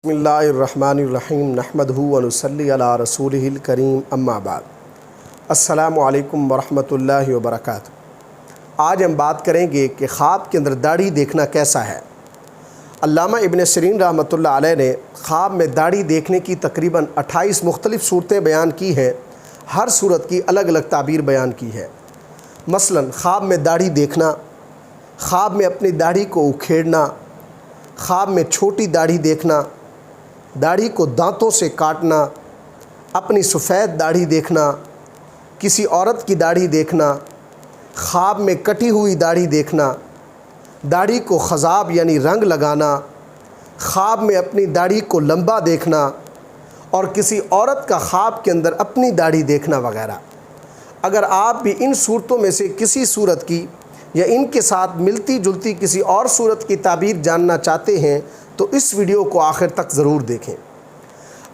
بسم اللہ الرحمن الرحیم نحمدہ و نصلی علی رسولہ الکریم اما بعد السلام علیکم ورحمۃ اللہ وبرکاتہ۔ آج ہم بات کریں گے کہ خواب کے اندر داڑھی دیکھنا کیسا ہے۔ علامہ ابن سیرین رحمۃ اللہ علیہ نے خواب میں داڑھی دیکھنے کی تقریباً 28 مختلف صورتیں بیان کی ہیں۔ ہر صورت کی الگ الگ تعبیر بیان کی ہے۔ مثلا خواب میں داڑھی دیکھنا، خواب میں اپنی داڑھی کو اکھیڑنا، خواب میں چھوٹی داڑھی دیکھنا، داڑھی کو دانتوں سے کاٹنا، اپنی سفید داڑھی دیکھنا، کسی عورت کی داڑھی دیکھنا، خواب میں کٹی ہوئی داڑھی دیکھنا، داڑھی کو خضاب یعنی رنگ لگانا، خواب میں اپنی داڑھی کو لمبا دیکھنا اور کسی عورت کا خواب کے اندر اپنی داڑھی دیکھنا وغیرہ۔ اگر آپ بھی ان صورتوں میں سے کسی صورت کی یا ان کے ساتھ ملتی جلتی کسی اور صورت کی تعبیر جاننا چاہتے ہیں تو اس ویڈیو کو آخر تک ضرور دیکھیں۔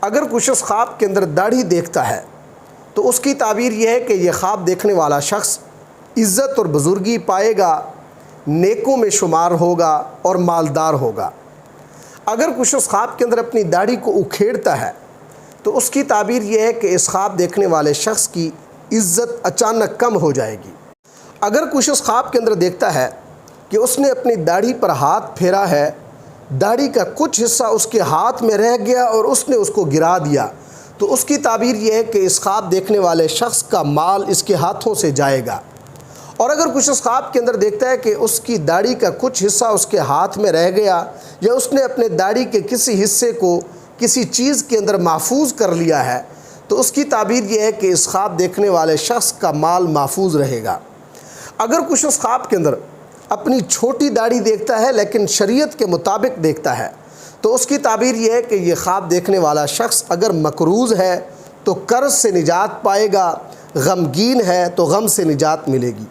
اگر کوئی شخص خواب کے اندر داڑھی دیکھتا ہے تو اس کی تعبیر یہ ہے کہ یہ خواب دیکھنے والا شخص عزت اور بزرگی پائے گا، نیکوں میں شمار ہوگا اور مالدار ہوگا۔ اگر کوئی شخص خواب کے اندر اپنی داڑھی کو اکھیڑتا ہے تو اس کی تعبیر یہ ہے کہ اس خواب دیکھنے والے شخص کی عزت اچانک کم ہو جائے گی۔ اگر کوئی شخص خواب کے اندر دیکھتا ہے کہ اس نے اپنی داڑھی پر ہاتھ پھیرا ہے، داڑھی کا کچھ حصہ اس کے ہاتھ میں رہ گیا اور اس نے اس کو گرا دیا، تو اس کی تعبیر یہ ہے کہ اس خواب دیکھنے والے شخص کا مال اس کے ہاتھوں سے جائے گا۔ اور اگر کچھ شخص خواب کے اندر دیکھتا ہے کہ اس کی داڑھی کا کچھ حصہ اس کے ہاتھ میں رہ گیا یا اس نے اپنے داڑھی کے کسی حصے کو کسی چیز کے اندر محفوظ کر لیا ہے، تو اس کی تعبیر یہ ہے کہ اس خواب دیکھنے والے شخص کا مال محفوظ رہے گا۔ اگر کچھ شخص خواب کے اندر اپنی چھوٹی داڑھی دیکھتا ہے لیکن شریعت کے مطابق دیکھتا ہے تو اس کی تعبیر یہ ہے کہ یہ خواب دیکھنے والا شخص اگر مقروض ہے تو قرض سے نجات پائے گا، غمگین ہے تو غم سے نجات ملے گی۔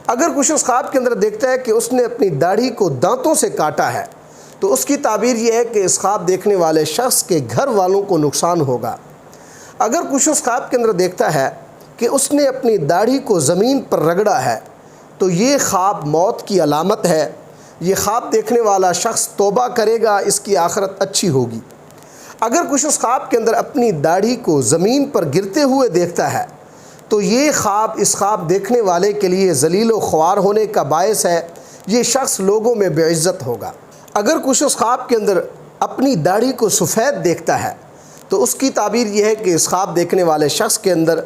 اگر کچھ شخص خواب کے اندر دیکھتا ہے کہ اس نے اپنی داڑھی کو دانتوں سے کاٹا ہے تو اس کی تعبیر یہ ہے کہ اس خواب دیکھنے والے شخص کے گھر والوں کو نقصان ہوگا۔ اگر کچھ شخص خواب کے اندر دیکھتا ہے کہ اس نے اپنی داڑھی کو زمین پر رگڑا ہے تو یہ خواب موت کی علامت ہے۔ یہ خواب دیکھنے والا شخص توبہ کرے گا، اس کی آخرت اچھی ہوگی۔ اگر کچھ شخص خواب کے اندر اپنی داڑھی کو زمین پر گرتے ہوئے دیکھتا ہے تو یہ خواب اس خواب دیکھنے والے کے لیے ذلیل و خوار ہونے کا باعث ہے، یہ شخص لوگوں میں بے عزت ہوگا۔ اگر کچھ شخص خواب کے اندر اپنی داڑھی کو سفید دیکھتا ہے تو اس کی تعبیر یہ ہے کہ اس خواب دیکھنے والے شخص کے اندر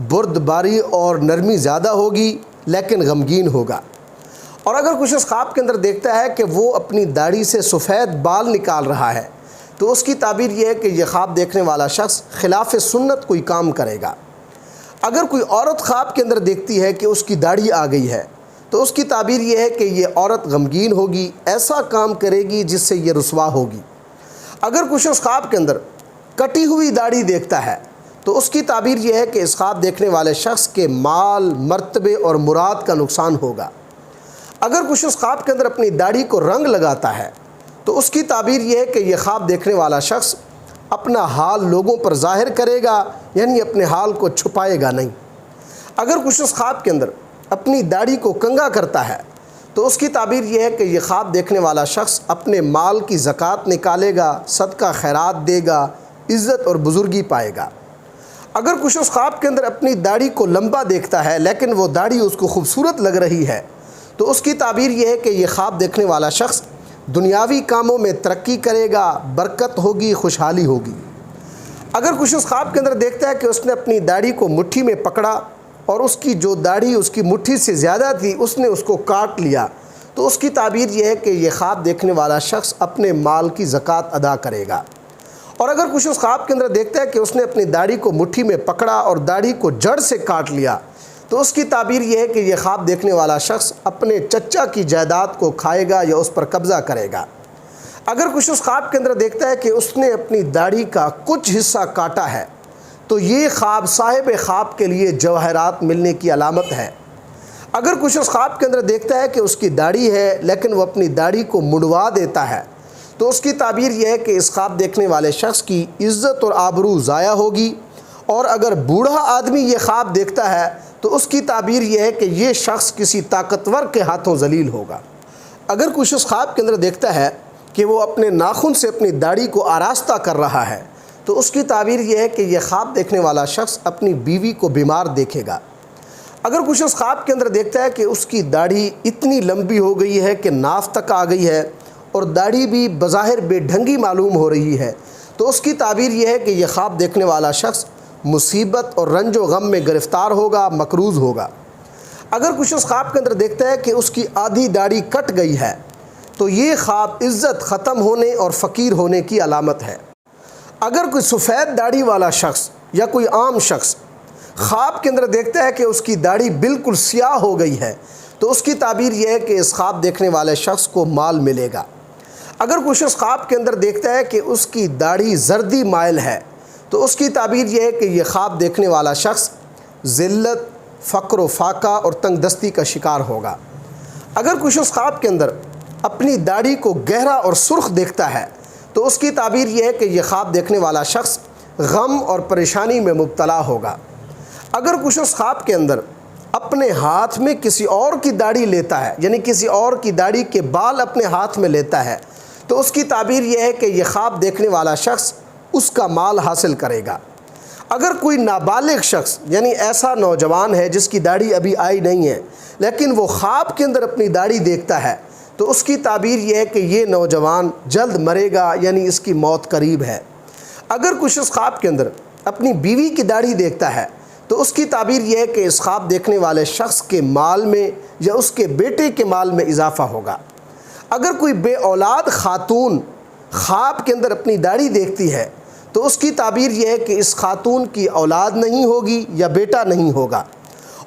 بردباری اور نرمی زیادہ ہوگی لیکن غمگین ہوگا۔ اور اگر کچھ شخص خواب کے اندر دیکھتا ہے کہ وہ اپنی داڑھی سے سفید بال نکال رہا ہے تو اس کی تعبیر یہ ہے کہ یہ خواب دیکھنے والا شخص خلاف سنت کوئی کام کرے گا۔ اگر کوئی عورت خواب کے اندر دیکھتی ہے کہ اس کی داڑھی آ گئی ہے تو اس کی تعبیر یہ ہے کہ یہ عورت غمگین ہوگی، ایسا کام کرے گی جس سے یہ رسوا ہوگی۔ اگر کچھ شخص خواب کے اندر کٹی ہوئی داڑھی دیکھتا ہے تو اس کی تعبیر یہ ہے کہ اس خواب دیکھنے والے شخص کے مال، مرتبے اور مراد کا نقصان ہوگا۔ اگر کچھ شخص خواب کے اندر اپنی داڑھی کو رنگ لگاتا ہے تو اس کی تعبیر یہ ہے کہ یہ خواب دیکھنے والا شخص اپنا حال لوگوں پر ظاہر کرے گا، یعنی اپنے حال کو چھپائے گا نہیں۔ اگر کچھ شخص خواب کے اندر اپنی داڑھی کو کنگھا کرتا ہے تو اس کی تعبیر یہ ہے کہ یہ خواب دیکھنے والا شخص اپنے مال کی زکوٰۃ نکالے گا، صدقہ خیرات دے گا، عزت اور بزرگی پائے گا۔ اگر کچھ شخص خواب کے اندر اپنی داڑھی کو لمبا دیکھتا ہے لیکن وہ داڑھی اس کو خوبصورت لگ رہی ہے تو اس کی تعبیر یہ ہے کہ یہ خواب دیکھنے والا شخص دنیاوی کاموں میں ترقی کرے گا، برکت ہوگی، خوشحالی ہوگی۔ اگر کچھ شخص خواب کے اندر دیکھتا ہے کہ اس نے اپنی داڑھی کو مٹھی میں پکڑا اور اس کی جو داڑھی اس کی مٹھی سے زیادہ تھی اس نے اس کو کاٹ لیا تو اس کی تعبیر یہ ہے کہ یہ خواب دیکھنے والا شخص اپنے مال کی زکوٰۃ ادا کرے گا۔ اور اگر کچھ شخص خواب کے اندر دیکھتا ہے کہ اس نے اپنی داڑھی کو مٹھی میں پکڑا اور داڑھی کو جڑ سے کاٹ لیا تو اس کی تعبیر یہ ہے کہ یہ خواب دیکھنے والا شخص اپنے چچا کی جائیداد کو کھائے گا یا اس پر قبضہ کرے گا۔ اگر کچھ شخص خواب کے اندر دیکھتا ہے کہ اس نے اپنی داڑھی کا کچھ حصہ کاٹا ہے تو یہ خواب صاحب خواب کے لیے جواہرات ملنے کی علامت ہے۔ اگر کچھ شخص خواب کے اندر دیکھتا ہے کہ اس کی داڑھی ہے لیکن وہ اپنی داڑھی کو مڑوا دیتا ہے تو اس کی تعبیر یہ ہے کہ اس خواب دیکھنے والے شخص کی عزت اور آبرو ضائع ہوگی۔ اور اگر بوڑھا آدمی یہ خواب دیکھتا ہے تو اس کی تعبیر یہ ہے کہ یہ شخص کسی طاقتور کے ہاتھوں ذلیل ہوگا۔ اگر کوئی شخص خواب کے اندر دیکھتا ہے کہ کہ وہ اپنے ناخن سے اپنی داڑھی کو آراستہ کر رہا ہے، تو اس کی تعبیر یہ ہے کہ یہ خواب دیکھنے والا شخص اپنی بیوی کو بیمار دیکھے گا۔ اگر کچھ اس خواب کے اندر دیکھتا ہے کہ اس کی داڑھی اتنی لمبی ہو گئی ہے کہ ناف تک آ گئی ہے اور داڑھی بھی بظاہر بے ڈھنگی معلوم ہو رہی ہے، تو اس کی تعبیر یہ ہے کہ یہ خواب دیکھنے والا شخص مصیبت اور رنج و غم میں گرفتار ہوگا، مقروض ہوگا۔ اگر کچھ اس خواب کے اندر دیکھتا ہے کہ اس کی آدھی داڑھی کٹ گئی ہے، تو یہ خواب عزت ختم ہونے اور فقیر ہونے کی علامت ہے۔ اگر کوئی سفید داڑھی والا شخص یا کوئی عام شخص خواب کے اندر دیکھتا ہے کہ اس کی داڑھی بالکل سیاہ ہو گئی ہے، تو اس کی تعبیر یہ ہے کہ اس خواب دیکھنے والے شخص کو مال ملے گا۔ اگر کچھ اس خواب کے اندر دیکھتا ہے کہ اس کی داڑھی زردی مائل ہے، تو اس کی تعبیر یہ ہے کہ یہ خواب دیکھنے والا شخص ذلت، فقر و فاقہ اور تنگ دستی کا شکار ہوگا۔ اگر کچھ اس خواب کے اندر اپنی داڑھی کو گہرا اور سرخ دیکھتا ہے، تو اس کی تعبیر یہ ہے کہ یہ خواب دیکھنے والا شخص غم اور پریشانی میں مبتلا ہوگا۔ اگر کچھ اس خواب کے اندر اپنے ہاتھ میں کسی اور کی داڑھی لیتا ہے، یعنی کسی اور کی داڑھی کے بال اپنے ہاتھ میں لیتا ہے، تو اس کی تعبیر یہ ہے کہ یہ خواب دیکھنے والا شخص اس کا مال حاصل کرے گا۔ اگر کوئی نابالغ شخص، یعنی ایسا نوجوان ہے جس کی داڑھی ابھی آئی نہیں ہے، لیکن وہ خواب کے اندر اپنی داڑھی دیکھتا ہے، تو اس کی تعبیر یہ ہے کہ یہ نوجوان جلد مرے گا، یعنی اس کی موت قریب ہے۔ اگر کچھ اس خواب کے اندر اپنی بیوی کی داڑھی دیکھتا ہے، تو اس کی تعبیر یہ ہے کہ اس خواب دیکھنے والے شخص کے مال میں یا اس کے بیٹے کے مال میں اضافہ ہوگا۔ اگر کوئی بے اولاد خاتون خواب کے اندر اپنی داڑھی دیکھتی ہے، تو اس کی تعبیر یہ ہے کہ اس خاتون کی اولاد نہیں ہوگی یا بیٹا نہیں ہوگا۔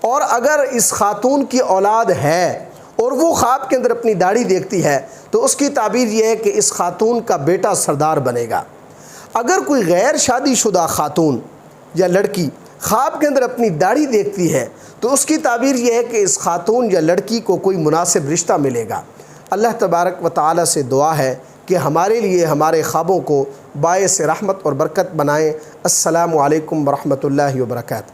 اور اگر اس خاتون کی اولاد ہے اور وہ خواب کے اندر اپنی داڑھی دیکھتی ہے، تو اس کی تعبیر یہ ہے کہ اس خاتون کا بیٹا سردار بنے گا۔ اگر کوئی غیر شادی شدہ خاتون یا لڑکی خواب کے اندر اپنی داڑھی دیکھتی ہے، تو اس کی تعبیر یہ ہے کہ اس خاتون یا لڑکی کو کوئی مناسب رشتہ ملے گا۔ اللہ تبارک و تعالی سے دعا ہے کہ ہمارے لیے ہمارے خوابوں کو باعث رحمت اور برکت بنائیں۔ السلام علیکم ورحمۃ اللہ وبرکاتہ۔